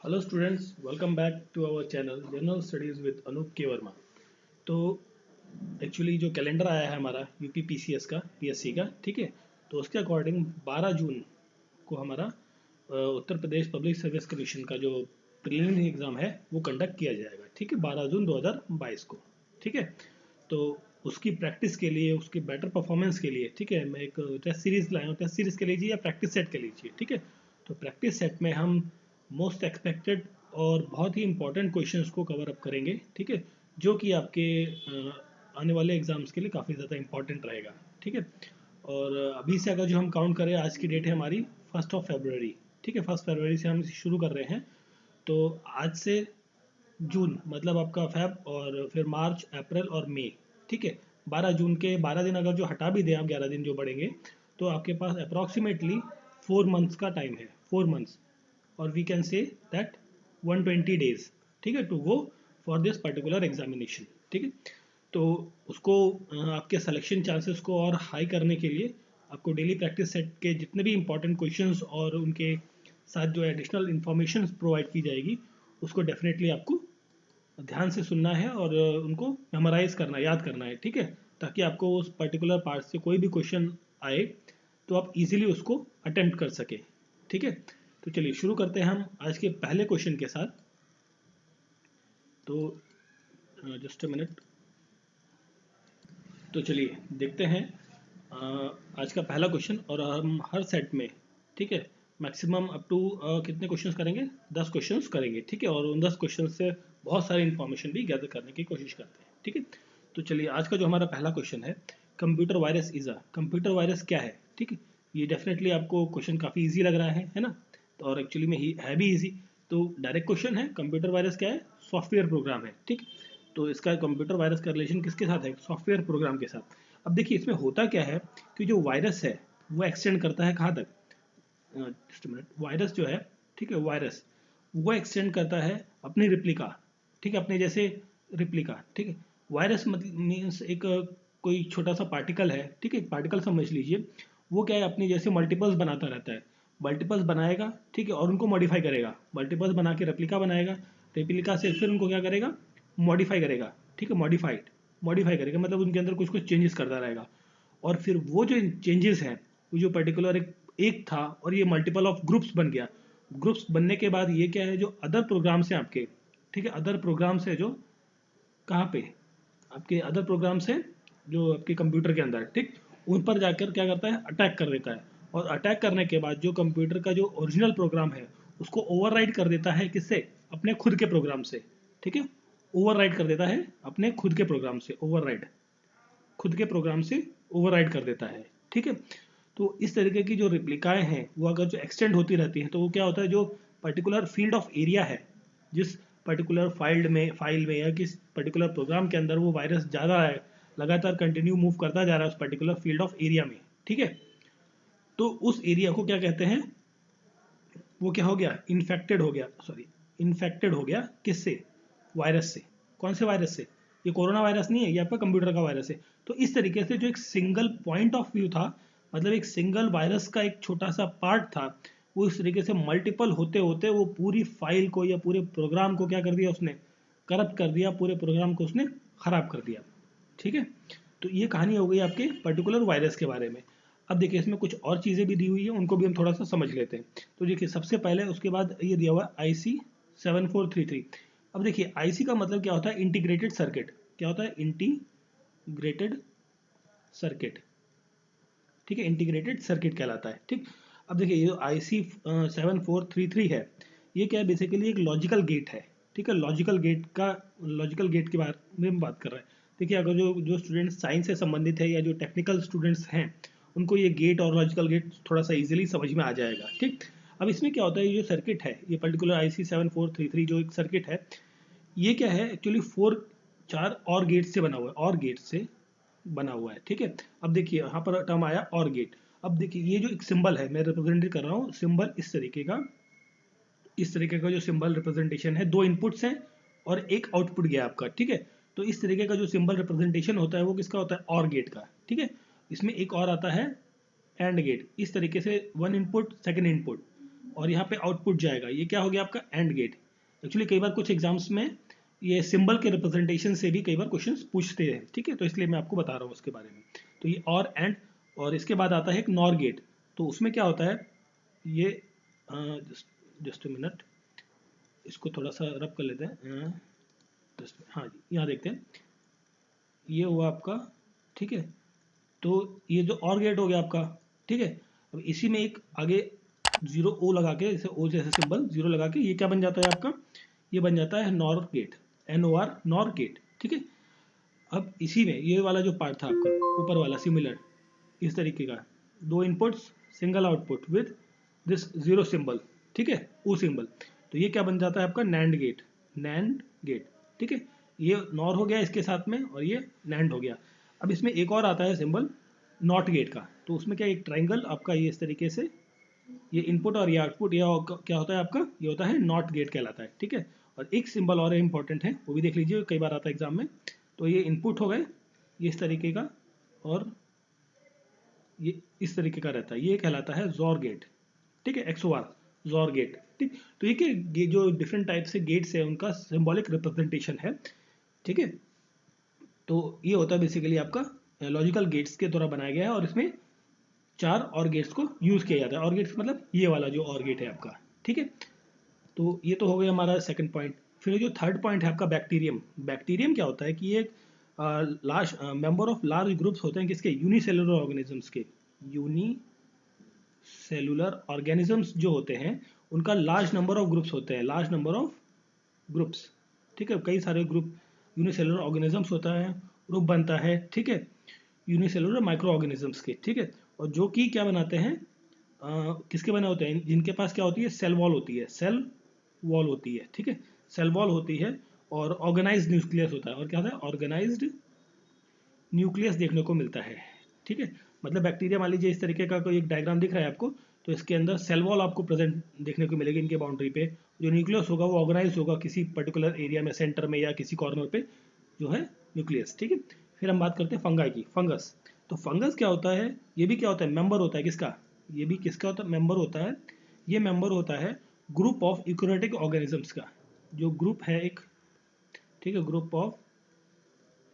Hello students, welcome back to our channel General Studies with Anoop K Verma. तो actually जो calendar आया है हमारा यूपी पीसीएस का, पीएससी का, ठीक है। तो उसके अकॉर्डिंग 12 जून को हमारा Uttar Pradesh public service commission का जो प्रीलिमिनरी एग्ज़ाम है वो कंडक्ट किया जाएगा, ठीक है, 12 जून 2022 को, ठीक है। तो उसकी प्रैक्टिस के लिए, उसकी बेटर परफॉर्मेंस के लिए, ठीक है, मैं एक टेस्ट सीरीज़ लाया हूँ। टेस्ट सीरीज़ के लीजिए या प्रैक्टिस सेट के लीजिए, ठीक है। तो प्रैक्टिस सेट में हम मोस्ट एक्सपेक्टेड और बहुत ही इंपॉर्टेंट क्वेश्चंस को कवर अप करेंगे, ठीक है, जो कि आपके आने वाले एग्जाम्स के लिए काफ़ी ज़्यादा इंपॉर्टेंट रहेगा, ठीक है। और अभी से अगर जो हम काउंट करें, आज की डेट है हमारी 1 फरवरी, ठीक है। 1 फरवरी से हम शुरू कर रहे हैं। तो आज से जून मतलब आपका फेब, और फिर मार्च, अप्रैल और मई, ठीक है। 12 जून के 12 दिन अगर जो हटा भी दें आप, 11 दिन जो बढ़ेंगे, तो आपके पास अप्रॉक्सीमेटली 4 मंथ्स का टाइम है, 4 मंथ्स। और we can say that 120 days, ठीक है, to go for this particular examination, ठीक है। तो उसको आपके सिलेक्शन चांसेस को और हाई करने के लिए आपको डेली प्रैक्टिस सेट के जितने भी इंपॉर्टेंट क्वेश्चंस और उनके साथ जो एडिशनल इंफॉर्मेशन प्रोवाइड की जाएगी, उसको डेफिनेटली आपको ध्यान से सुनना है और उनको मेमोराइज करना, याद करना है, ठीक है। ताकि आपको उस पर्टिकुलर पार्ट से कोई भी क्वेश्चन आए तो आप इजीली उसको अटेम्प्ट कर सके, ठीक है। तो चलिए शुरू करते हैं हम आज के पहले क्वेश्चन के साथ। तो जस्ट अ मिनट। तो चलिए देखते हैं आज का पहला क्वेश्चन। और हम हर सेट में, ठीक है, मैक्सिमम अप टू कितने क्वेश्चंस करेंगे? 10 क्वेश्चंस करेंगे, ठीक है। और उन 10 क्वेश्चन से बहुत सारी इंफॉर्मेशन भी गैदर करने की कोशिश करते हैं, ठीक है। तो चलिए आज का जो हमारा पहला क्वेश्चन है, computer virus is a, computer virus क्या है, ठीक है। ये डेफिनेटली आपको क्वेश्चन काफ़ी ईजी लग रहा है ना। तो और एक्चुअली में ही है भी ईजी। तो डायरेक्ट क्वेश्चन है, कंप्यूटर वायरस क्या है? सॉफ्टवेयर प्रोग्राम है, ठीक। तो इसका कंप्यूटर वायरस का रिलेशन किसके साथ है? सॉफ्टवेयर प्रोग्राम के साथ। अब देखिए इसमें होता क्या है कि जो वायरस है वो एक्सटेंड करता है कहाँ तक? Just minute. वायरस जो है, ठीक है, वायरस वो एक्सटेंड करता है अपनी रिप्लिका, ठीक है, अपने जैसे रिप्लिका, ठीक है। वायरस मतलब मीन्स एक कोई छोटा सा पार्टिकल है, ठीक है, पार्टिकल समझ लीजिए। वो क्या है, अपनी जैसे मल्टीपल्स बनाता रहता है। मल्टीपल्स बनाएगा, ठीक है, और उनको मॉडिफाई करेगा। मल्टीपल्स बना के रेप्लिका बनाएगा। रेप्लिका से फिर उनको क्या करेगा? मॉडिफाई करेगा, ठीक है, मॉडिफाई करेगा मतलब उनके अंदर कुछ कुछ चेंजेस करता रहेगा। और फिर वो जो चेंजेस हैं, वो जो पर्टिकुलर एक था और ये मल्टीपल ऑफ ग्रुप्स बन गया। ग्रुप्स बनने के बाद ये क्या है, जो अदर प्रोग्राम्स हैं आपके, ठीक है, अदर प्रोग्राम्स है जो कहाँ पे, आपके अदर प्रोग्राम्स हैं जो आपके कंप्यूटर के अंदर, ठीक, उन पर जाकर क्या करता है? अटैक कर देता है। और अटैक करने के बाद जो कंप्यूटर का जो ओरिजिनल प्रोग्राम है उसको ओवरराइड कर देता है। किससे? अपने खुद के प्रोग्राम से, ठीक है। ओवरराइड कर देता है अपने खुद के प्रोग्राम से, ओवरराइड, खुद के प्रोग्राम से ओवरराइड कर देता है, ठीक है। तो इस तरीके की जो रिप्लिकाएं हैं वो अगर जो एक्सटेंड होती रहती हैं तो वो क्या होता है, जो पर्टिकुलर फील्ड ऑफ एरिया है, जिस पर्टिकुलर फाइल में या किस पर्टिकुलर प्रोग्राम के अंदर वो वायरस ज़्यादा है, लगातार कंटिन्यू मूव करता जा रहा है उस पर्टिकुलर फील्ड ऑफ एरिया में, ठीक है। तो उस एरिया को क्या कहते हैं? वो क्या हो गया? इन्फेक्टेड हो गया, सॉरी, इन्फेक्टेड हो गया। किससे? वायरस से। कौन से वायरस से? ये कोरोना वायरस नहीं है, ये आपका कंप्यूटर का वायरस है। तो इस तरीके से जो एक सिंगल पॉइंट ऑफ व्यू था, मतलब एक सिंगल वायरस का एक छोटा सा पार्ट था, वो इस तरीके से मल्टीपल होते होते वो पूरी फाइल को या पूरे प्रोग्राम को क्या कर दिया उसने? करप्ट कर दिया, पूरे प्रोग्राम को उसने खराब कर दिया, ठीक है। तो ये कहानी हो गई आपके पर्टिकुलर वायरस के बारे में। अब देखिए इसमें कुछ और चीज़ें भी दी हुई है, उनको भी हम थोड़ा सा समझ लेते हैं। तो देखिए सबसे पहले उसके बाद ये दिया हुआ IC7433। अब देखिए आईसी का मतलब क्या होता है? Integrated circuit. क्या होता है? इंटीग्रेटेड सर्किट, ठीक है, इंटीग्रेटेड सर्किट कहलाता है, ठीक। अब देखिए ये जो IC7433 है, ये क्या है? बेसिकली एक लॉजिकल गेट है, ठीक है। लॉजिकल गेट के बारे में हम बात कर रहे हैं। देखिए अगर जो जो स्टूडेंट्स साइंस से संबंधित है या जो टेक्निकल स्टूडेंट्स हैं, उनको ये गेट और लॉजिकल गेट थोड़ा सा इजीली समझ में आ जाएगा, ठीक। अब इसमें क्या होता है, ये जो सर्किट है, ये पर्टिकुलर IC7433 जो एक सर्किट है, ये क्या है एक्चुअली? चार और गेट से बना हुआ है, और गेट से बना हुआ है, ठीक है। अब देखिए यहाँ पर टर्म आया और गेट। अब देखिए ये जो एक सिंबल है, मैं रिप्रेजेंट कर रहा हूँ सिंबल, इस तरीके का जो सिंबल रिप्रेजेंटेशन है, दो इनपुट्स हैं और एक आउटपुट गया आपका, ठीक है। तो इस तरीके का जो सिंबल रिप्रेजेंटेशन होता है वो किसका होता है? और गेट का, ठीक है। इसमें एक और आता है एंड गेट। इस तरीके से वन इनपुट सेकंड इनपुट, और यहाँ पे आउटपुट जाएगा। ये क्या हो गया आपका एंड गेट। एक्चुअली कई बार कुछ एग्जाम्स में ये सिंबल के रिप्रेजेंटेशन से भी कई बार क्वेश्चंस पूछते हैं, ठीक है, तो इसलिए मैं आपको बता रहा हूँ उसके बारे में। तो ये और एंड, और इसके बाद आता है एक नॉर गेट। तो उसमें क्या होता है, ये जस्ट मिनट, इसको थोड़ा सा रब कर लेते हैं। हाँ जी, यहाँ देखते हैं, ये हुआ आपका, ठीक है। तो ये जो और गेट हो गया आपका, ठीक है। अब इसी में एक आगे जीरो ओ लगा के, जैसे ओ जैसे सिंबल जीरो लगा के, ये क्या बन जाता है आपका, ये बन जाता है NOR gate, NOR NOR gate, ठीक है। अब इसी में ये वाला जो पार्ट था आपका ऊपर वाला सिमिलर, इस तरीके का, दो inputs single output with this zero symbol, ठीक है, ओ सिंबल। तो ये क्या बन जाता है आपका नैंड गेट, नैंड गेट, ठीक है। ये नॉर हो गया इसके साथ में, और ये नैंड हो गया। अब इसमें एक और आता है सिंबल नॉट गेट का। तो उसमें क्या, एक ट्राइंगल आपका ये इस तरीके से, ये इनपुट और ये आउटपुट, ये क्या होता है आपका, ये होता है नॉट गेट कहलाता है, ठीक है। और एक सिंबल और इंपॉर्टेंट है, वो भी देख लीजिए, कई बार आता है एग्जाम में। तो ये इनपुट हो गए, ये इस तरीके का, और ये इस तरीके का रहता है, ये कहलाता है जोर गेट, ठीक है, XOR जोर गेट, ठीक। तो ये क्या, जो डिफरेंट टाइप से गेट्स है उनका सिंबॉलिक रिप्रेजेंटेशन है, ठीक है। तो ये होता है बेसिकली आपका लॉजिकल गेट्स के द्वारा बनाया गया है, और इसमें 4 और गेट्स को यूज किया जाता है। और गेट्स मतलब ये वाला जो और गेट है आपका, ठीक है। तो ये तो हो गया हमारा सेकंड पॉइंट। फिर जो थर्ड पॉइंट है आपका बैक्टीरियम। बैक्टीरियम क्या होता है कि ये large member of large groups होते हैं किसके, यूनिसेलुलर ऑर्गेनिजम्स के। यूनिसेलुलर ऑर्गेनिजम्स जो होते हैं उनका लार्ज नंबर ऑफ ग्रुप्स होते हैं, लार्ज नंबर ऑफ ग्रुप्स, ठीक है। कई सारे ग्रुप यूनिसेलुलर ऑर्गेनिजम्स होता है, ग्रुप बनता है, ठीक है, यूनिसेलुलर माइक्रो ऑर्गेनिजम्स के, ठीक है। और जो कि क्या बनाते हैं, किसके बने होते हैं, जिनके पास क्या होती है, सेल वॉल होती है, सेल वॉल होती है, ठीक है, सेल वॉल होती है, और ऑर्गेनाइज्ड न्यूक्लियस होता है। और क्या होता है, ऑर्गेनाइज्ड न्यूक्लियस देखने को मिलता है, ठीक है। मतलब बैक्टीरिया, मान लीजिए इस तरीके का कोई एक डायग्राम दिख रहा है आपको, तो इसके अंदर सेल वॉल आपको प्रेजेंट देखने को मिलेगी, इनके बाउंड्री पे। जो न्यूक्लियस होगा वो ऑर्गेनाइज होगा किसी पर्टिकुलर एरिया में, सेंटर में या किसी कॉर्नर पे जो है न्यूक्लियस, ठीक है। फिर हम बात करते हैं फंगाई की, फंगस। तो फंगस क्या होता है, ये भी क्या होता है, मेंबर होता है किसका, ये भी किसका होता है, मेंबर होता है। ये मेंबर होता है ग्रुप ऑफ यूकैरियोटिक ऑर्गेनिजम्स का, जो ग्रुप है एक, ठीक है, ग्रुप ऑफ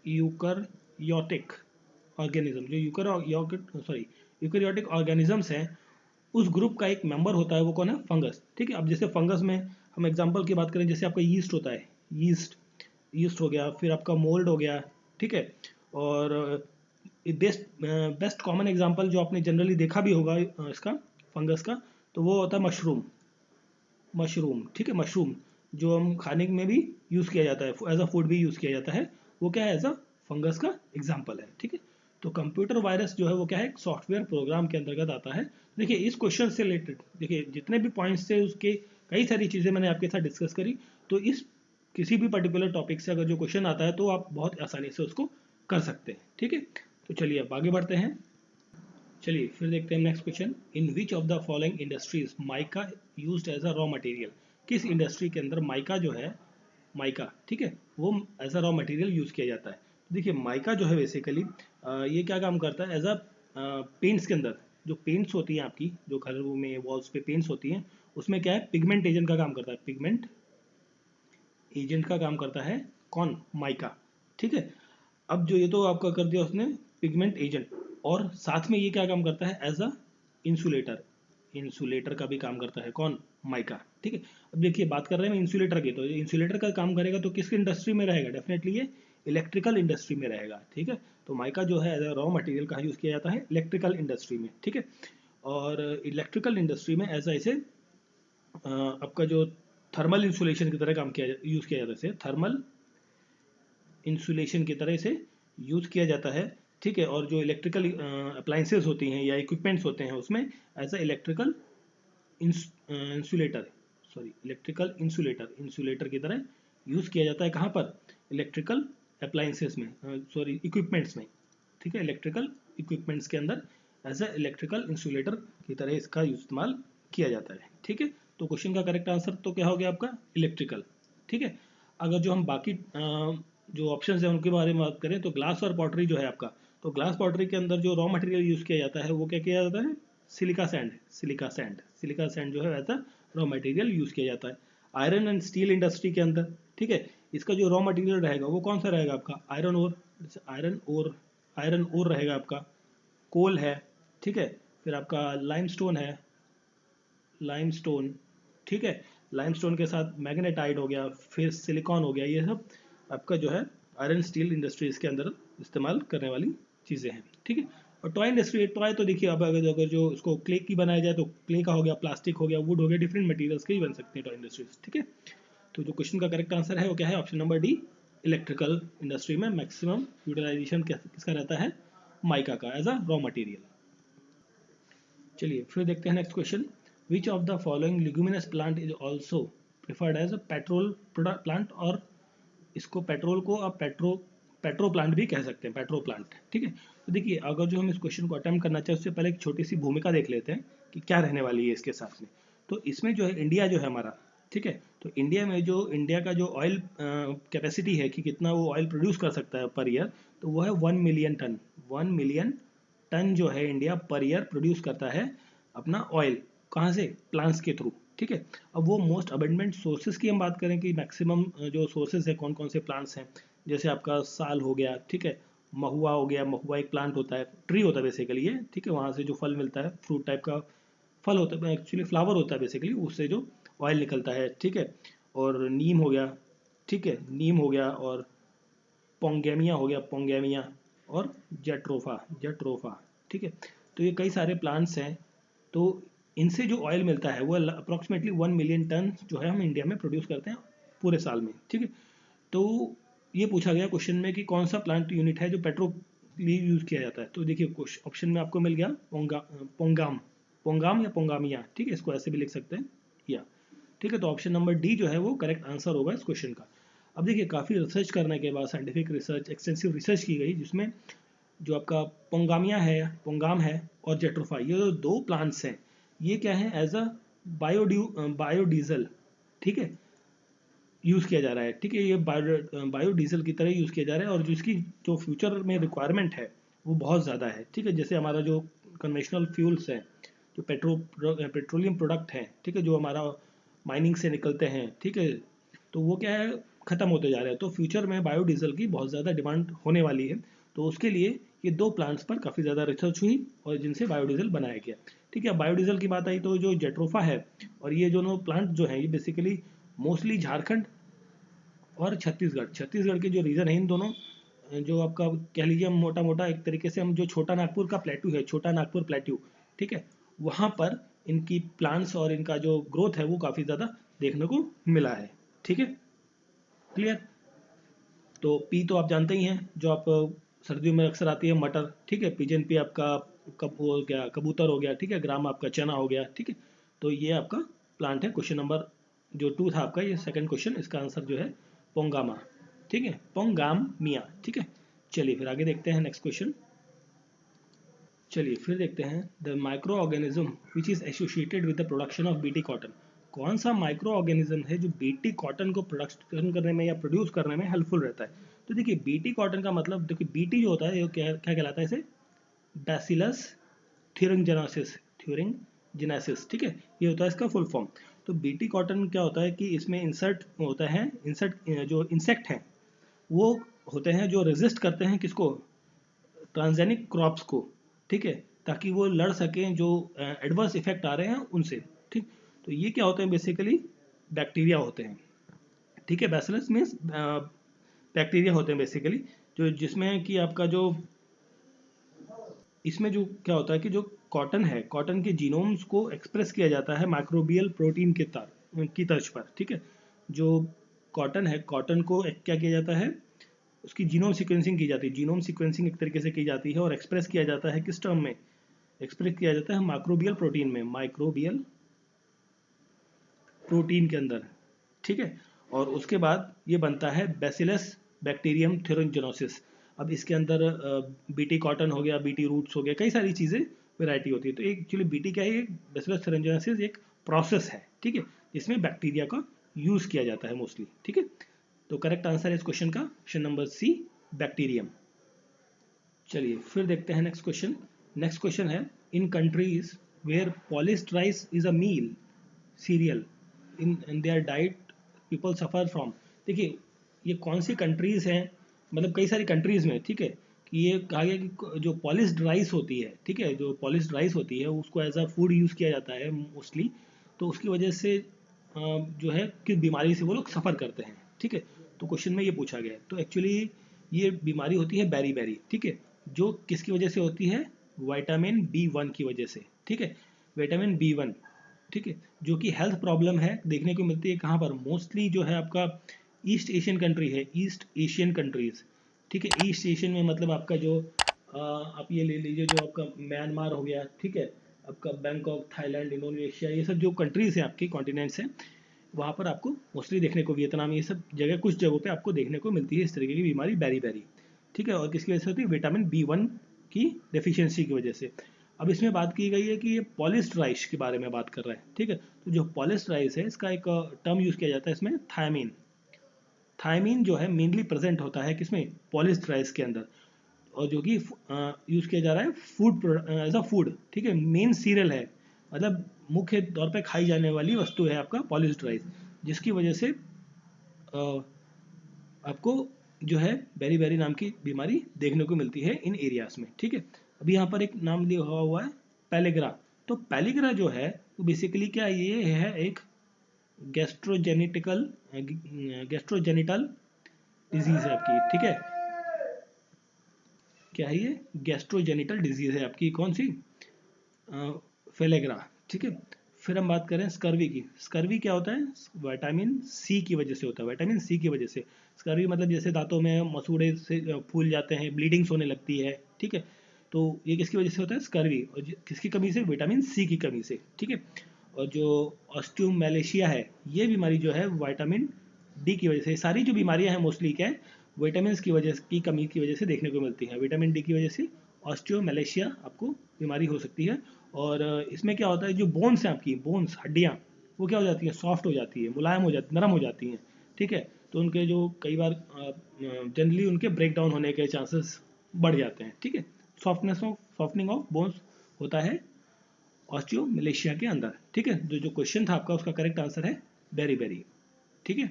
यूकैरियोटिक ऑर्गेनिज्म, जो यूकैरियोटिक ऑर्गेनिजम्स हैं, उस ग्रुप का एक मेंबर होता है, वो कौन है, फंगस, ठीक है। अब जैसे फंगस में हम एग्जांपल की बात करें, जैसे आपका यीस्ट होता है, यीस्ट, यीस्ट हो गया, फिर आपका मोल्ड हो गया, ठीक है। और बेस्ट बेस्ट कॉमन एग्जांपल जो आपने जनरली देखा भी होगा इसका, फंगस का, तो वो होता है मशरूम, मशरूम, ठीक है। मशरूम जो हम खाने में भी यूज़ किया जाता है, एज अ फूड भी यूज़ किया जाता है, वो क्या है, एज अ फंगस का एग्जाम्पल है, ठीक है। तो कंप्यूटर वायरस जो है वो क्या है, एक सॉफ्टवेयर प्रोग्राम के अंतर्गत आता है। देखिए इस क्वेश्चन से रिलेटेड, देखिए जितने भी पॉइंट्स थे उसके कई सारी चीज़ें मैंने आपके साथ डिस्कस करी। तो इस किसी भी पर्टिकुलर टॉपिक से अगर जो क्वेश्चन आता है तो आप बहुत आसानी से उसको कर सकते हैं, ठीक है। तो चलिए अब आगे बढ़ते हैं। चलिए फिर देखते हैं next question. In which of the following industries mica used as a raw material. किस इंडस्ट्री के अंदर माइका जो है, माइका, ठीक है, वो as a raw material use किया जाता है। देखिए माइका जो है बेसिकली ये क्या काम करता है, एज अ पेंट्स के अंदर, जो पेंट्स होती हैं आपकी, जो घरों में वॉल्स पे पेंट्स होती हैं, उसमें क्या है, पिगमेंट एजेंट का काम करता है, पिगमेंट एजेंट का काम करता है कौन, माइका, ठीक है। अब जो ये तो आपका कर दिया उसने पिगमेंट एजेंट, और साथ में ये क्या काम करता है, एज अ इंसुलेटर, इंसुलेटर का भी काम करता है कौन, माइका, ठीक है। अब देखिए बात कर रहे हैं इंसुलेटर की, तो इंसुलेटर का काम करेगा तो किस इंडस्ट्री में रहेगा, डेफिनेटली ये इलेक्ट्रिकल इंडस्ट्री में रहेगा, ठीक है। तो माइका जो है एज अ रॉ मटेरियल कहाँ यूज़ किया जाता है, इलेक्ट्रिकल इंडस्ट्री में, ठीक है। और इलेक्ट्रिकल इंडस्ट्री में ऐसा इसे आपका जो थर्मल इंसुलेशन की तरह काम किया, यूज़ किया जाता है, थर्मल इंसुलेशन की तरह इसे यूज़ किया जाता है, ठीक है। और जो इलेक्ट्रिकल अप्लाइंसेस होती हैं या इक्विपमेंट्स होते हैं उसमें as a electrical insulator, sorry electrical insulator, insulator की तरह यूज़ किया जाता है कहाँ पर, इलेक्ट्रिकल अप्लाइंसेस में, सॉरी इक्विपमेंट्स में, ठीक है, इलेक्ट्रिकल इक्विपमेंट्स के अंदर एज अ इलेक्ट्रिकल इंसुलेटर की तरह इसका इस्तेमाल किया जाता है, ठीक है। तो क्वेश्चन का करेक्ट आंसर तो क्या हो गया आपका, इलेक्ट्रिकल, ठीक है। अगर जो हम बाकी जो ऑप्शंस हैं उनके बारे में बात करें, तो ग्लास और पॉटरी जो है आपका, तो ग्लास पॉटरी के अंदर जो रॉ मटेरियल यूज़ किया जाता है वो क्या किया जाता है, सिलिका सैंड, सिलिका सैंड जो है वैसा रॉ मटेरियल यूज़ किया जाता है। आयरन एंड स्टील इंडस्ट्री के अंदर, ठीक है, इसका जो रॉ मटेरियल रहेगा वो कौन सा रहेगा आपका, आयरन ओर, आयरन ओर रहेगा आपका, कोल है, ठीक है, फिर आपका लाइमस्टोन है, लाइमस्टोन, ठीक है, लाइमस्टोन के साथ मैग्नेटाइट हो गया, फिर सिलिकॉन हो गया, ये सब आपका जो है आयरन स्टील इंडस्ट्रीज के अंदर इस्तेमाल करने वाली चीज़ें हैं, ठीक है। और टॉय इंडस्ट्री, टॉय तो देखिए अब अगर जो उसको क्ले की बनाया जाए तो क्ले का हो गया, प्लास्टिक हो गया, वुड हो गया, डिफरेंट मटेरियल्स के ही बन सकते हैं टॉय इंडस्ट्रीज, ठीक है। तो जो क्वेश्चन का करेक्ट आंसर है वो क्या है, option number D, electrical industry में मैक्सिमम यूटिलाइजेशन किसका रहता है, माइका का एज अ रॉ मटेरियल। चलिए फिर देखते हैं next question, which of the following leguminous plant is also preferred as a petrol product plant, और इसको पेट्रोल को आप पेट्रो प्लांट भी कह सकते हैं, पेट्रो प्लांट, ठीक है। तो देखिए अगर जो हम इस क्वेश्चन को अटेम्प्ट करना चाहें उससे पहले एक छोटी सी भूमिका देख लेते हैं कि क्या रहने वाली है इसके साथ में। तो इसमें जो है इंडिया जो है हमारा, ठीक है, तो इंडिया में जो इंडिया का जो ऑयल कैपेसिटी है कि कितना वो ऑयल प्रोड्यूस कर सकता है पर ईयर, तो वो है 1 मिलियन टन, 1 मिलियन टन जो है इंडिया पर ईयर प्रोड्यूस करता है अपना ऑयल, कहाँ से, प्लांट्स के थ्रू, ठीक है। अब वो मोस्ट अबंडेंट सोर्सेज की हम बात करें कि मैक्सिमम जो सोर्सेज है कौन कौन से प्लांट्स हैं, जैसे आपका साल हो गया, ठीक है, महुआ हो गया, महुआ एक प्लांट होता है, ट्री होता है बेसिकली ये, ठीक है, वहाँ से जो फल मिलता है, फ्रूट टाइप का फल होता है, एक्चुअली फ्लावर होता है बेसिकली, उससे जो ऑयल निकलता है, ठीक है। और नीम हो गया, ठीक है, नीम हो गया, और पोंगेमिया हो गया, पोंगेमिया, और जेट्रोफा, ठीक है। तो ये कई सारे प्लांट्स हैं, तो इनसे जो ऑयल मिलता है वो अप्रॉक्सीमेटली 1 मिलियन टन जो है हम इंडिया में प्रोड्यूस करते हैं पूरे साल में, ठीक है। तो ये पूछा गया क्वेश्चन में कि कौन सा प्लांट यूनिट है जो पेट्रोल लिए यूज़ किया जाता है, तो देखिए ऑप्शन में आपको मिल गया पोंगाम, पोंगाम या पोंगामिया, ठीक है, इसको ऐसे भी लिख सकते हैं या, ठीक है। तो ऑप्शन नंबर डी जो है वो करेक्ट आंसर होगा इस क्वेश्चन का। अब देखिए काफ़ी रिसर्च करने के बाद, साइंटिफिक रिसर्च, एक्सटेंसिव रिसर्च की गई, जिसमें जो आपका पोंगामिया है, पोंगाम है, और जेट्रोफा, ये जो दो प्लांट्स हैं ये क्या है, एज अ बायोडीजल, ठीक है, यूज़ किया जा रहा है, ठीक है, ये बायोडीजल की तरह यूज़ किया जा रहा है, और जिसकी जो फ्यूचर में रिक्वायरमेंट है वो बहुत ज़्यादा है, ठीक है। जैसे हमारा जो कन्वेंशनल फ्यूल्स हैं, जो पेट्रोलियम प्रोडक्ट हैं, ठीक है, जो हमारा माइनिंग से निकलते हैं, ठीक है, तो वो क्या है, ख़त्म होते जा रहे हैं, तो फ्यूचर में बायोडीजल की बहुत ज़्यादा डिमांड होने वाली है। तो उसके लिए ये दो प्लांट्स पर काफ़ी ज़्यादा रिसर्च हुई और जिनसे बायोडीजल बनाया गया, ठीक है। बायोडीजल की बात आई तो जो जेट्रोफा है और ये दोनों प्लांट जो हैं ये बेसिकली मोस्टली झारखंड और छत्तीसगढ़ के जो रीजन है, इन दोनों जो आपका कह लीजिए हम मोटा मोटा एक तरीके से हम जो छोटा नागपुर का प्लेट्यू है, छोटा नागपुर प्लेट्यू, ठीक है, वहाँ पर इनकी प्लांट्स और इनका जो ग्रोथ है वो काफ़ी ज़्यादा देखने को मिला है, ठीक है, क्लियर। तो पी तो आप जानते ही हैं, जो आप सर्दियों में अक्सर आती है, मटर, ठीक है, पिजन पी आपका कब हो गया, कबूतर हो गया, ठीक है, ग्राम आपका चना हो गया, ठीक है। तो ये आपका प्लांट है, क्वेश्चन नंबर जो 2 था आपका, ये सेकंड क्वेश्चन, इसका आंसर जो है पोंगामा, ठीक है, पोंगाम मिया, ठीक है। चलिए फिर आगे देखते हैं नेक्स्ट क्वेश्चन। चलिए फिर देखते हैं, the micro organism which is associated with the production of BT cotton, कौन सा माइक्रो ऑर्गेनिज्म है जो बीटी कॉटन को प्रोडक्शन करने में या प्रोड्यूस करने में हेल्पफुल रहता है। तो देखिए बीटी कॉटन का मतलब, देखिए बीटी जो होता है ये क्या क्या कहलाता है, इसे बैसिलस थ्यूरिंजिनेसिस, ठीक है, ये होता है इसका फुल फॉर्म। तो बीटी कॉटन क्या होता है कि इसमें इंसर्ट होता है, जो इंसेक्ट हैं वो होते हैं जो रेजिस्ट करते हैं किसको, ट्रांसजेनिक क्रॉप्स को, ठीक है, ताकि वो लड़ सकें जो एडवर्स इफेक्ट आ रहे हैं उनसे, ठीक। तो ये क्या होते हैं, बेसिकली बैक्टीरिया होते हैं, ठीक है, बैसिलस मीन्स बैक्टीरिया होते हैं बेसिकली, जो जिसमें कि आपका जो इसमें जो क्या होता है कि जो कॉटन है, कॉटन के जीनोम्स को एक्सप्रेस किया जाता है माइक्रोबियल प्रोटीन की तर्ज पर, ठीक है। जो कॉटन है, कॉटन को क्या किया जाता है, उसकी जीनोम सीक्वेंसिंग की जाती है, जीनोम सीक्वेंसिंग एक तरीके से की जाती है और एक्सप्रेस किया जाता है किस टर्म में, एक्सप्रेस किया जाता है माइक्रोबियल प्रोटीन में, माइक्रोबियल प्रोटीन के अंदर, ठीक है। और उसके बाद ये बनता है बैसिलस बैक्टीरियम थ्यूरिंजिनोसिस। अब इसके अंदर बीटी कॉटन हो गया, बीटी रूट्स हो गया, कई सारी चीज़ें वैरायटी होती है। तो एक एक्चुअली बीटी क्या है, बैसिलस थ्यूरिंजिनोसिस एक प्रोसेस है, ठीक है, जिसमें बैक्टीरिया का यूज़ किया जाता है मोस्टली, ठीक है। तो करेक्ट आंसर है इस क्वेश्चन का ऑप्शन नंबर सी, बैक्टीरियम। चलिए फिर देखते हैं नेक्स्ट क्वेश्चन। नेक्स्ट क्वेश्चन है, इन countries where polished rice is a meal cereal in their diet people suffer from। देखिए ये कौन सी कंट्रीज हैं, मतलब कई सारी कंट्रीज में, ठीक है, कि ये कहा गया कि जो पॉलिश्ड राइस होती है, ठीक है, जो पॉलिश्ड राइस होती है उसको एज अ फूड यूज़ किया जाता है मोस्टली, तो उसकी वजह से जो है किस बीमारी से वो लोग सफ़र करते हैं, ठीक है। तो क्वेश्चन में ये पूछा गया है, तो एक्चुअली ये बीमारी होती है बेरी बेरी, ठीक है, जो किसकी वजह से होती है, विटामिन B1 की वजह से, ठीक है, विटामिन B1, ठीक है, जो कि हेल्थ प्रॉब्लम है देखने को मिलती है कहाँ पर, मोस्टली जो है आपका ईस्ट एशियन कंट्री है, ईस्ट एशियन कंट्रीज, ठीक है, ईस्ट एशियन में मतलब आपका जो आप ये ले लीजिए जो आपका म्यांमार हो गया, ठीक है, आपका बैंकॉक, थाईलैंड, इंडोनेशिया, ये सब जो कंट्रीज हैं आपके कॉन्टिनेंट्स हैं, वहाँ पर आपको मोस्टली देखने को, वियतनाम, ये सब जगह कुछ जगहों पे आपको देखने को मिलती है इस तरीके की बीमारी बेरी बेरी, ठीक है, और किसकी वजह से होती है, विटामिन B1 की डेफिशिएंसी की वजह से। अब इसमें बात की गई है कि ये पॉलिश्ड राइस के बारे में बात कर रहा है, ठीक है, तो जो पॉलिश्ड राइस है इसका एक टर्म यूज़ किया जाता है इसमें, थायमीन। थायमीन जो है मेनली प्रेजेंट होता है किसमें, पॉलिश्ड राइस के अंदर, और जो कि यूज़ किया जा रहा है फूड एज अ फूड, ठीक है, मेन सीरियल है, मतलब मुख्य तौर पे खाई जाने वाली वस्तु है आपका पॉलिश्ड राइस, जिसकी वजह से आपको जो है बेरी बेरी नाम की बीमारी देखने को मिलती है इन एरियाज में, ठीक है। अभी यहाँ पर एक नाम लिखा हुआ है पेलिग्रा, तो पेलिग्रा जो है वो बेसिकली क्या, ये है एक गैस्ट्रोजेनिटिकल गैस्ट्रोजेनिटल डिजीज है आपकी, ठीक है, क्या है ये, गैस्ट्रोजेनिटल डिजीज है आपकी, कौन सी, फेलेग्रा, ठीक है। फिर हम बात करें स्कर्वी की, स्कर्वी क्या होता है, विटामिन सी की वजह से होता है, विटामिन सी की वजह से स्कर्वी, मतलब जैसे दांतों में मसूड़े से फूल जाते हैं, ब्लीडिंग्स होने लगती है, ठीक है, तो ये किसकी वजह से होता है, स्कर्वी, और किसकी कमी से, विटामिन सी की कमी से, ठीक है। और जो ऑस्टियोमैलेशिया है, ये बीमारी जो है विटामिन डी की वजह से, सारी जो बीमारियां हैं मोस्टली क्या है, विटामिन की वजह की कमी की वजह से देखने को मिलती है, विटामिन डी की वजह से ऑस्टियोमैलेशिया आपको बीमारी हो सकती है। और इसमें क्या होता है, जो बोन्स हैं आपकी, बोन्स, हड्डियाँ, वो क्या हो जाती हैं, सॉफ्ट हो जाती है, मुलायम हो जाती, नरम हो जाती हैं, ठीक है, तो उनके जो कई बार जनरली उनके ब्रेक डाउन होने के चांसेस बढ़ जाते हैं, ठीक है, सॉफ्टनिंग ऑफ बोन्स होता है ऑस्टियोमैलेशिया के अंदर, ठीक है। जो जो क्वेश्चन था आपका उसका करेक्ट आंसर है बेरी बेरी, ठीक है।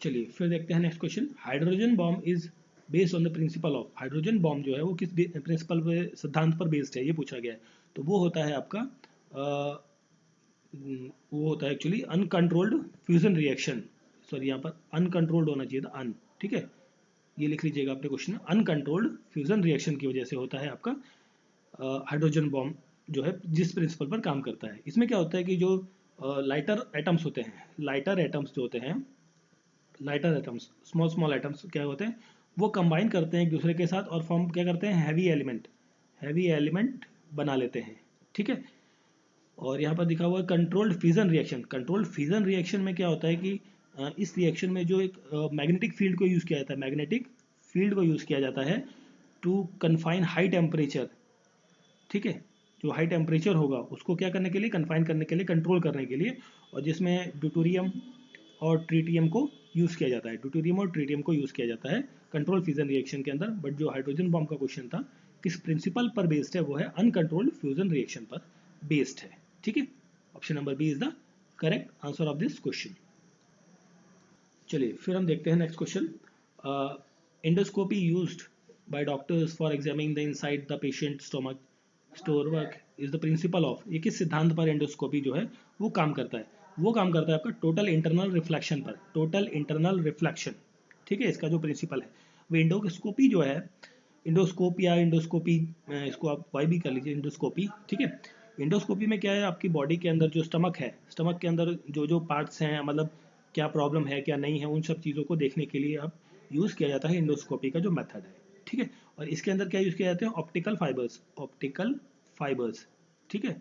चलिए फिर देखते हैं next question, hydrogen bomb is based on the principle of, hydrogen bomb जो है वो किस प्रिंसिपल पे, सिद्धांत पर बेस्ड है, ये पूछा गया है, तो वो होता है आपका वो होता है actually uncontrolled fusion reaction, sorry यहाँ पर अनकंट्रोल्ड होना चाहिए था, अन, ठीक है, ये लिख लीजिएगा अपने क्वेश्चन में, अनकंट्रोल्ड फ्यूजन रिएक्शन की वजह से होता है आपका हाइड्रोजन बॉम्ब, जो है जिस प्रिंसिपल पर काम करता है। इसमें क्या होता है कि जो लाइटर एटम्स होते हैं, लाइटर एटम्स जो होते हैं, lighter atoms, small small atoms क्या होते हैं, वो कंबाइन करते हैं एक दूसरे के साथ और फॉर्म क्या करते हैं, हैवी एलिमेंट बना लेते हैं, ठीक है। और यहाँ पर दिखा हुआ है controlled fusion reaction, controlled fusion reaction में क्या होता है कि इस रिएक्शन में जो एक मैग्नेटिक फील्ड को यूज़ किया जाता है, मैग्नेटिक फील्ड को यूज़ किया जाता है टू कन्फाइन हाई टेम्परेचर, ठीक है, जो हाई टेम्परेचर होगा उसको क्या करने के लिए, कन्फाइन करने के लिए, कंट्रोल करने के लिए, और जिसमें ड्यूटेरियम और ट्रीटियम को यूज़ किया जाता है, ड्यूटेरियम और ट्रीटियम को यूज़ किया जाता है कंट्रोल फ्यूजन रिएक्शन के अंदर। बट जो हाइड्रोजन बॉम्ब का क्वेश्चन था किस प्रिंसिपल पर बेस्ड है, वो है अनकंट्रोल्ड फ्यूजन रिएक्शन पर बेस्ड है, ठीक है। Option number B is the correct answer of this question. चलिए फिर हम देखते हैं next question, endoscopy used by doctors for examining the inside the patient stomach store work is the principle of, ये किस सिद्धांत पर एंडोस्कोपी जो है वो काम करता है, वो काम करता है आपका टोटल इंटरनल रिफ्लेक्शन पर, टोटल इंटरनल रिफ्लेक्शन, ठीक है, इसका जो प्रिंसिपल है वो एंडोस्कोपी जो है, इंडोस्कोप या इंडोस्कोपी, इसको आप वाई भी कर लीजिए, इंडोस्कोपी, ठीक है। इंडोस्कोपी में क्या है, आपकी बॉडी के अंदर जो स्टमक है, स्टमक के अंदर जो जो पार्ट्स हैं, मतलब क्या प्रॉब्लम है क्या नहीं है, उन सब चीज़ों को देखने के लिए आप यूज़ किया जाता है इंडोस्कोपी का जो मेथड है, ठीक है। और इसके अंदर क्या यूज़ किया जाते हैं, ऑप्टिकल फाइबर्स, ऑप्टिकल फाइबर्स, ठीक है,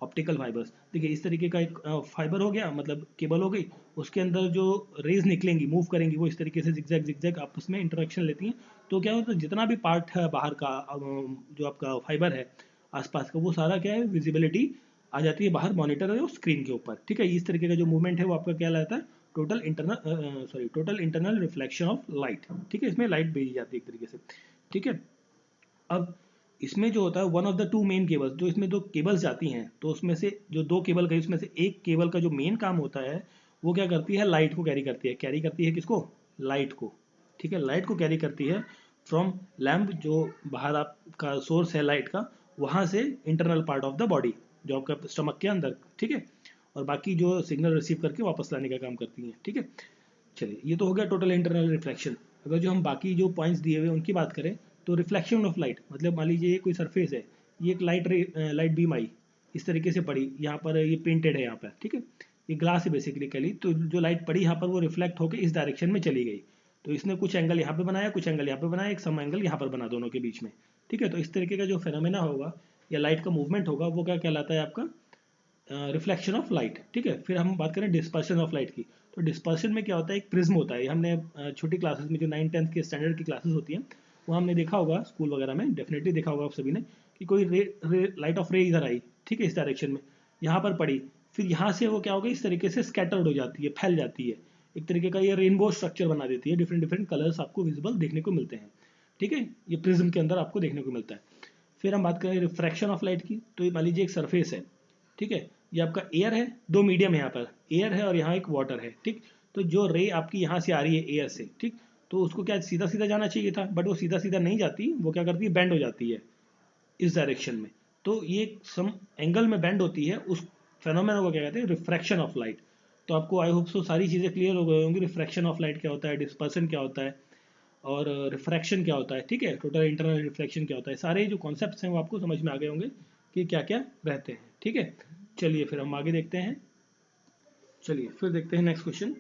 ऑप्टिकल फाइबर्स, देखिए इस तरीके का एक फाइबर हो गया, मतलब केबल हो गई, उसके अंदर जो रेज निकलेंगी, मूव करेंगी, वो इस तरीके से जिगजैग जिगजैग आपस में इंटरेक्शन लेती हैं, तो क्या होता है जितना भी पार्ट है बाहर का जो आपका फाइबर है आसपास का, वो सारा क्या है, विजिबिलिटी आ जाती है बाहर मॉनिटर और स्क्रीन के ऊपर, ठीक है। इस तरीके का जो मूवमेंट है वो आपका क्या लाता है, total internal reflection of light, ठीक है, इसमें लाइट भेजी जाती है एक तरीके से, ठीक है। अब इसमें जो होता है one of the two main cables, जो इसमें दो केबल्स जाती हैं, तो उसमें से जो दो केबल गई उसमें से एक केबल का जो मेन काम होता है वो क्या करती है, लाइट को कैरी करती है किसको, लाइट को, ठीक है, लाइट को कैरी करती है फ्रॉम लैम्प, जो बाहर आपका सोर्स है लाइट का, वहाँ से internal part of the body, जो आपका स्टमक के अंदर, ठीक है, और बाकी जो सिग्नल रिसीव करके वापस लाने का काम करती है, ठीक है। चलिए, ये तो हो गया टोटल इंटरनल रिफ्लेक्शन। अगर जो हम बाकी जो पॉइंट्स दिए हुए उनकी बात करें, तो रिफ्लेक्शन ऑफ लाइट मतलब मान लीजिए ये कोई सरफेस है, ये एक लाइट बीम आई, इस तरीके से पड़ी, यहाँ पर ये पेंटेड है यहाँ पर, ठीक है, ये ग्लास है बेसिकली, तो जो लाइट पड़ी यहाँ पर वो रिफ्लेक्ट होकर इस डायरेक्शन में चली गई, तो इसने कुछ एंगल यहाँ पे बनाया, कुछ एंगल यहाँ पे बनाया, एक सम एंगल यहाँ पर बना दोनों के बीच में, ठीक है। तो इस तरीके का जो फेनोमेना होगा या लाइट का मूवमेंट होगा वो क्या कहलाता है आपका, रिफ्लेक्शन ऑफ लाइट, ठीक है। फिर हम बात करें डिस्पर्शन ऑफ लाइट की, तो डिस्पर्शन में क्या होता है, एक प्रिज्म होता है, हमने छोटी क्लासेस में जो 9th-10th के स्टैंडर्ड की क्लासेस होती हैं वो हमने देखा होगा स्कूल वगैरह में, डेफिनेटली देखा होगा आप सभी ने, कि कोई लाइट ऑफ रे इधर आई, ठीक है, इस डायरेक्शन में यहाँ पर पड़ी, फिर यहाँ से वो क्या होगा, इस तरीके से स्कैटर्ड हो जाती है, फैल जाती है, एक तरीके का ये रेनबो स्ट्रक्चर बना देती है, डिफरेंट डिफरेंट कलर्स आपको विजिबल देखने को मिलते हैं, ठीक है, ये प्रिज्म के अंदर आपको देखने को मिलता है। फिर हम बात करें रिफ्रैक्शन ऑफ लाइट की, तो ये मान लीजिए एक सरफेस है, ठीक है, ये आपका एयर है, दो मीडियम है यहाँ पर, एयर है और यहाँ एक वाटर है, ठीक, तो जो रे आपकी यहाँ से आ रही है एयर से, ठीक, तो उसको क्या सीधा सीधा जाना चाहिए था, बट वो सीधा सीधा नहीं जाती, वो क्या करती है, बेंड हो जाती है इस डायरेक्शन में, तो ये सम एंगल में बेंड होती है, उस फेनोमेना को क्या कहते हैं, रिफ्रैक्शन ऑफ लाइट। तो आपको आई होप सो सारी चीज़ें क्लियर हो गई होंगी, रिफ्रैक्शन ऑफ लाइट क्या होता है, डिस्पर्सन क्या होता है, और रिफ्रैक्शन क्या होता है, ठीक है, टोटल इंटरनल रिफ्लेक्शन क्या होता है, सारे जो कॉन्सेप्ट्स हैं वो आपको समझ में आ गए होंगे कि क्या क्या रहते हैं, ठीक है। चलिए फिर हम आगे देखते हैं, चलिए फिर देखते हैं नेक्स्ट क्वेश्चन।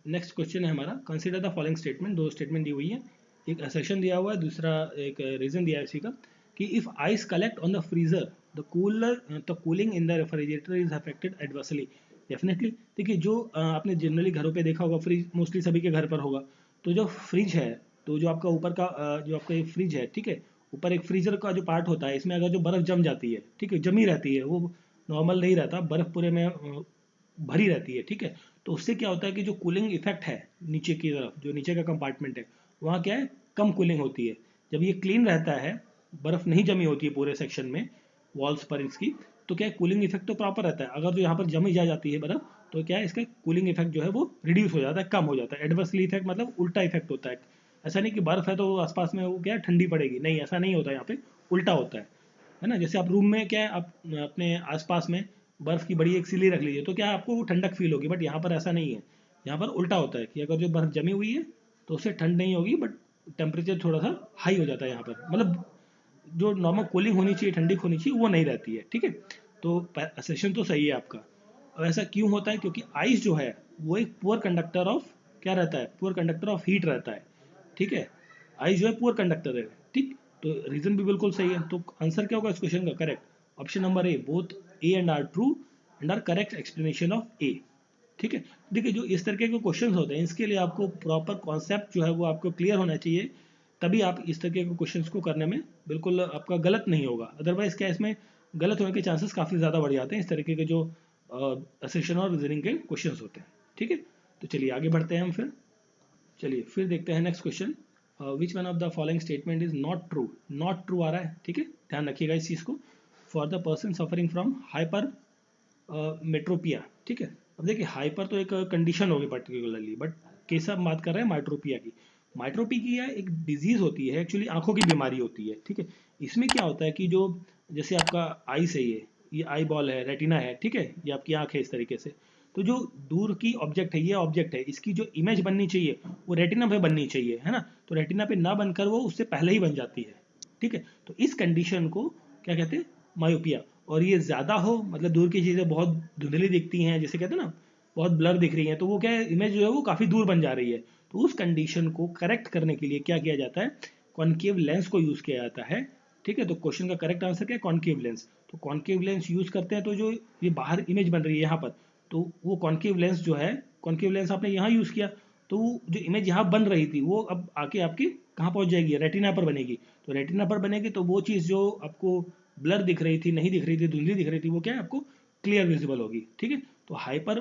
नेक्स्ट क्वेश्चन है हमारा, कंसीडर द फॉलोइंग स्टेटमेंट, दो स्टेटमेंट दी हुई है, एक असर्शन दिया हुआ है, दूसरा एक रीजन दिया है इसी का, कि if ice collect on the freezer the cooling in the refrigerator is affected adversely. Definitely देखिए, जो आपने जनरली घरों पे देखा होगा, फ्रिज मोस्टली सभी के घर पर होगा, तो जो फ्रिज है, तो जो आपका ऊपर का जो आपका एक फ्रिज है, ठीक है, ऊपर एक फ्रीजर का जो पार्ट होता है, इसमें अगर जो बर्फ़ जम जाती है, ठीक है, जमी रहती है, वो नॉर्मल नहीं रहता, बर्फ़ पूरे में भरी रहती है, ठीक है, तो उससे क्या होता है कि जो कूलिंग इफेक्ट है नीचे की तरफ, जो नीचे का कंपार्टमेंट है, वहाँ क्या है, कम कूलिंग होती है। जब ये क्लीन रहता है, बर्फ़ नहीं जमी होती है पूरे सेक्शन में, वॉल्स पर इसकी, तो क्या है, कूलिंग इफेक्ट तो प्रॉपर रहता है। अगर जो यहाँ पर जमी जा जाती है बर्फ़, तो क्या है, इसका कूलिंग इफेक्ट जो है वो रिड्यूस हो जाता है, कम हो जाता है। एडवर्सली इफेक्ट मतलब उल्टा इफेक्ट होता है, ऐसा नहीं कि बर्फ़ है तो आसपास में वो क्या है, ठंडी पड़ेगी, नहीं, ऐसा नहीं होता, यहाँ पे उल्टा होता है ना। जैसे आप रूम में क्या है, आप अपने आसपास में बर्फ़ की बड़ी एक सिली रख लीजिए, तो क्या आपको वो ठंडक फील होगी, बट यहाँ पर ऐसा नहीं है। यहाँ पर उल्टा होता है कि अगर जो बर्फ़ जमी हुई है तो उससे ठंड नहीं होगी, बट टेम्परेचर थोड़ा सा हाई हो जाता है यहाँ पर, मतलब जो नॉर्मल कूलिंग होनी चाहिए, ठंडी होनी चाहिए, वो नहीं रहती है, ठीक है। तो सेशन तो सही है आपका। अब ऐसा क्यों होता है, क्योंकि आइस जो है वो एक पुअर कंडक्टर ऑफ क्या रहता है, पुअर कंडक्टर ऑफ हीट रहता है, ठीक है, आइस जो है पुअर कंडक्टर है, ठीक। तो रीजन भी बिल्कुल सही है, तो आंसर क्या होगा इस क्वेश्चन का, correct option number A, both A and R true and R correct explanation of A, ठीक है। देखिए, जो इस तरीके के क्वेश्चन होते हैं, इसके लिए आपको प्रॉपर कॉन्सेप्ट जो है वो आपको क्लियर होना चाहिए, तभी आप इस तरीके के क्वेश्चन को करने में बिल्कुल आपका गलत नहीं होगा। अदरवाइज क्या, इसमें गलत होने के चांसेस काफ़ी ज़्यादा बढ़ जाते हैं, इस तरीके के जो असेशन और रीजनिंग के क्वेश्चन होते हैं, ठीक है। तो चलिए आगे बढ़ते हैं हम फिर। चलिए फिर देखते हैं next question, which one of the following statement is not true, not true आ रहा है, ठीक है, ध्यान रखिएगा इस चीज़ को। For the person suffering from hypermetropia, ठीक है। अब देखिए, हाइपर तो एक कंडीशन होगी पर्टिकुलरली, बट कैसा हम बात कर रहे हैं, माइट्रोपिया की। माइट्रोपिया एक डिजीज होती है, एक्चुअली आंखों की बीमारी होती है, ठीक है। इसमें क्या होता है कि जो जैसे आपका आई है, ये आई बॉल है, रेटिना है, ठीक है, ये आपकी आंख है इस तरीके से, तो जो दूर की ऑब्जेक्ट है, ये ऑब्जेक्ट है, इसकी जो इमेज बननी चाहिए वो रेटिना पे बननी चाहिए, है ना, तो रेटिना पे ना बनकर वो उससे पहले ही बन जाती है, ठीक है। तो इस कंडीशन को क्या कहते हैं, मायोपिया। और ये ज़्यादा हो मतलब दूर की चीज़ें बहुत धुंधली दिखती हैं, जैसे कहते हैं ना, बहुत ब्लर दिख रही हैं, तो वो क्या है, इमेज जो है वो काफ़ी दूर बन जा रही है। तो उस कंडीशन को करेक्ट करने के लिए क्या किया जाता है, कॉन्केव लेंस को यूज़ किया जाता है, ठीक है। तो क्वेश्चन का करेक्ट आंसर क्या है, कॉन्केव लेंस। तो कॉन्केव लेंस यूज़ करते हैं, तो जो ये बाहर इमेज बन रही है यहाँ पर, तो वो कॉन्केव लेंस जो है, कॉन्केव लेंस आपने यहाँ यूज़ किया, तो वो जो इमेज यहाँ बन रही थी वो अब आके आपकी कहाँ पहुँच जाएगी, रेटिना पर बनेगी। तो रेटिना पर बनेगी तो वो चीज़ जो आपको ब्लर दिख रही थी, नहीं दिख रही थी, धुंधली दिख रही थी, वो क्या है, आपको क्लियर विजिबल होगी, ठीक है। तो हाइपर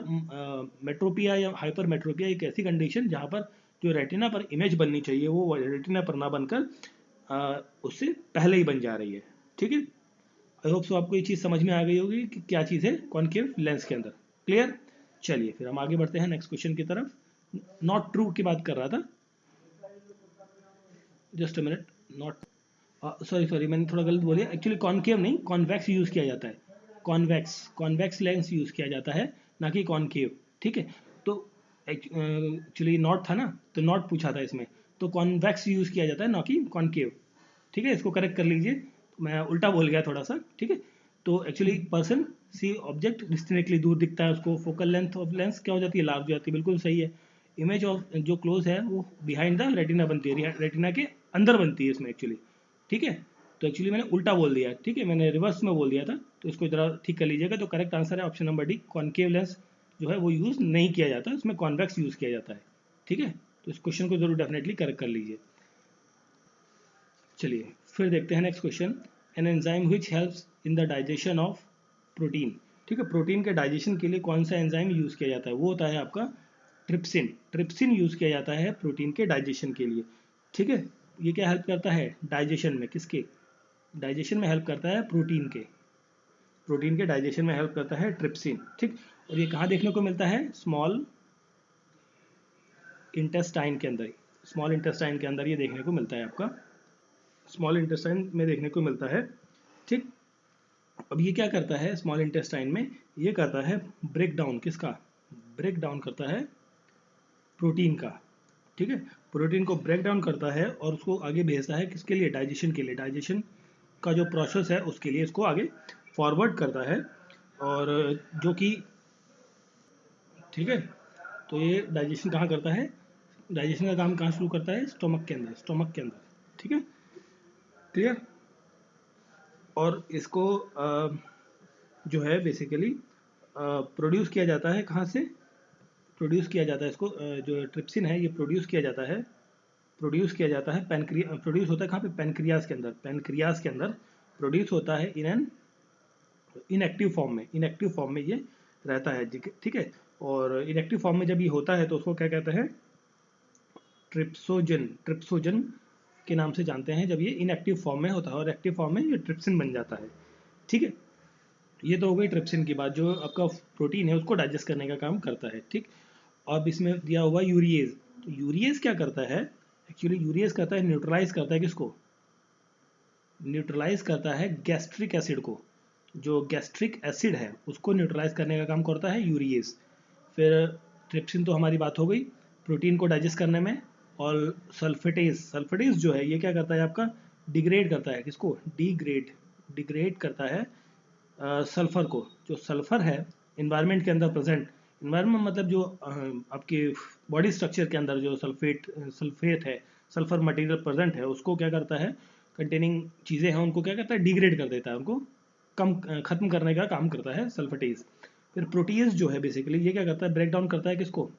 मेट्रोपिया या हाइपर मेट्रोपिया एक ऐसी कंडीशन जहाँ पर जो रेटिना पर इमेज बननी चाहिए वो रेटिना पर ना बनकर उससे पहले ही बन जा रही है। ठीक है, आई होप सो आपको ये चीज़ समझ में आ गई होगी कि क्या चीज़ है कॉनकेव लेंस के अंदर। क्लियर? चलिए फिर हम आगे बढ़ते हैं नेक्स्ट क्वेश्चन की तरफ। नॉट ट्रू की बात कर रहा था, just a minute. Not sorry sorry, मैंने थोड़ा गलत बोलिया। एक्चुअली कॉनकेव नहीं, कॉन्वेक्स यूज़ किया जाता है। कॉन्वेक्स कॉन्वेक्स लेंस यूज़ किया जाता है, ना कि कॉनकेव। ठीक है, तो एक्चुअली नॉट था ना, तो नॉट पूछा था इसमें, तो कॉन्वेक्स यूज़ किया जाता है, ना कि कॉनकेव। ठीक है, इसको करेक्ट कर लीजिए, मैं उल्टा बोल गया थोड़ा सा। ठीक है, तो एक्चुअली पर्सन सी ऑब्जेक्ट डिस्टिंक्टली दूर दिखता है उसको, फोकल लेंथ ऑफ लेंस क्या हो जाती है, लार्ज हो जाती है, बिल्कुल सही है। इमेज ऑफ जो क्लोज है वो बिहाइंड द रेटिना बनती है, रेटिना के अंदर बनती है इसमें एक्चुअली। ठीक है, तो एक्चुअली मैंने उल्टा बोल दिया। ठीक है, मैंने रिवर्स में बोल दिया था, तो इसको जरा ठीक कर लीजिएगा। तो करेक्ट आंसर है option number D, concave lens जो है वो यूज़ नहीं किया जाता, इसमें कॉन्वेक्स यूज़ किया जाता है। ठीक है, तो इस क्वेश्चन को जरूर डेफिनेटली करेक्ट कर लीजिए। चलिए फिर देखते हैं next question. An enzyme which helps in the digestion of protein. ठीक है, प्रोटीन के डाइजेशन के लिए कौन सा एंजाइम यूज़ किया जाता है, वो होता है आपका ट्रिप्सिन। ट्रिप्सिन यूज़ किया जाता है प्रोटीन के डाइजेशन के लिए। ठीक है, ये क्या हेल्प करता है डाइजेशन में, किसके डाइजेशन में हेल्प करता है, प्रोटीन के। प्रोटीन के डाइजेशन में हेल्प करता है ट्रिप्सिन। ठीक, और ये कहाँ देखने को मिलता है, स्मॉल इंटेस्टाइन के अंदर। स्मॉल इंटेस्टाइन के अंदर ये देखने को मिलता है आपका, स्मॉल इंटेस्टाइन में देखने को मिलता है। ठीक, अब ये क्या करता है स्मॉल इंटेस्टाइन में, ये करता है ब्रेक डाउन, किसका, ब्रेक डाउन करता है प्रोटीन का। ठीक है, प्रोटीन को ब्रेक डाउन करता है और उसको आगे भेजता है किसके लिए, डाइजेशन के लिए। डाइजेशन का जो प्रोसेस है उसके लिए इसको आगे फॉरवर्ड करता है, और जो कि ठीक है, तो ये डाइजेशन कहाँ करता है, डाइजेशन का काम कहाँ शुरू करता है, स्टोमक के अंदर, स्टोमक के अंदर। ठीक है, क्लियर? और इसको जो है बेसिकली प्रोड्यूस किया जाता है कहाँ से, प्रोड्यूस किया जाता है इसको जो ट्रिप्सिन है ये प्रोड्यूस किया जाता है, प्रोड्यूस किया जाता है पैनक्रिया, प्रोड्यूस होता है कहाँ पे, पैनक्रियाज के अंदर। पैनक्रियाज के अंदर प्रोड्यूस होता है इन एन इनएक्टिव फॉर्म में, इनएक्टिव फॉर्म में ये रहता है। ठीक है, और इनएक्टिव फॉर्म में जब ये होता है तो उसको क्या कहते हैं, ट्रिप्सोजन, ट्रिप्सोजन के नाम से जानते हैं जब ये इनएक्टिव फॉर्म में होता है, और एक्टिव फॉर्म में ये ट्रिप्सिन बन जाता है। ठीक है, ये तो हो गई ट्रिप्सिन की बात, जो आपका प्रोटीन है उसको डाइजेस्ट करने का काम करता है। ठीक, अब इसमें दिया हुआ यूरिएज, तो यूरिएज क्या करता है, एक्चुअली यूरिएज करता है न्यूट्रलाइज करता है किसको, न्यूट्रलाइज करता है गैस्ट्रिक एसिड को। जो गैस्ट्रिक एसिड है उसको न्यूट्रलाइज करने का काम करता है यूरिएज। फिर ट्रिप्सिन तो हमारी बात हो गई प्रोटीन को डाइजेस्ट करने में, और सल्फेटेज, सल्फेटेज जो है ये क्या करता है आपका, डिग्रेड करता है किसको, डिग्रेड, डिग्रेड करता है सल्फर को। जो सल्फर है इन्वायरमेंट के अंदर प्रेजेंट, इन्वायरमेंट मतलब जो आपके बॉडी स्ट्रक्चर के अंदर जो सल्फेट है, सल्फर मटेरियल प्रेजेंट है, उसको क्या करता है, कंटेनिंग चीज़ें हैं उनको क्या करता है, डिग्रेड कर देता है, उनको कम खत्म करने का काम करता है सल्फेटेज। फिर प्रोटीज जो है बेसिकली ये क्या करता है, ब्रेक डाउन करता है किसको,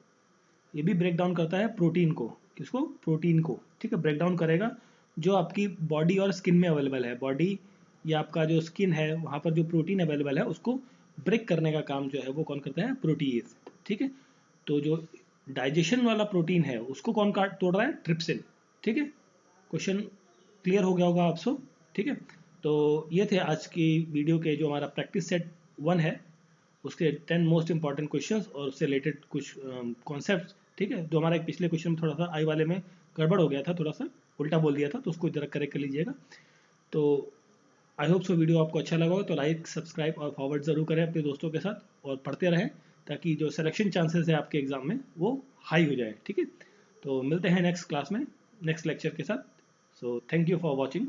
ये भी ब्रेक डाउन करता है प्रोटीन को, किसको, प्रोटीन को। ठीक है, ब्रेक डाउन करेगा जो आपकी बॉडी और स्किन में अवेलेबल है, बॉडी या आपका जो स्किन है वहाँ पर जो प्रोटीन अवेलेबल है उसको ब्रेक करने का काम जो है वो कौन करता है, प्रोटीज। ठीक है, तो जो डाइजेशन वाला प्रोटीन है उसको कौन काट तोड़ रहा है, ट्रिप्सिन। ठीक है, क्वेश्चन क्लियर हो गया होगा आप सब। ठीक है, तो ये थे आज की वीडियो के जो हमारा प्रैक्टिस सेट 1 है उसके 10 मोस्ट इंपॉर्टेंट क्वेश्चंस और उससे रिलेटेड कुछ कॉन्सेप्ट्स। ठीक है, जो हमारा एक पिछले क्वेश्चन में थोड़ा सा आई वाले में गड़बड़ हो गया था, थोड़ा सा उल्टा बोल दिया था, तो उसको जरा करेक्ट कर लीजिएगा। तो आई होप सो वीडियो आपको अच्छा लगा हो, तो लाइक सब्सक्राइब और फॉरवर्ड ज़रूर करें अपने दोस्तों के साथ, और पढ़ते रहें ताकि जो सिलेक्शन चांसेस है आपके एग्ज़ाम में वो हाई हो जाए। ठीक है, तो मिलते हैं नेक्स्ट क्लास में नेक्स्ट लेक्चर के साथ। So thank you for watching.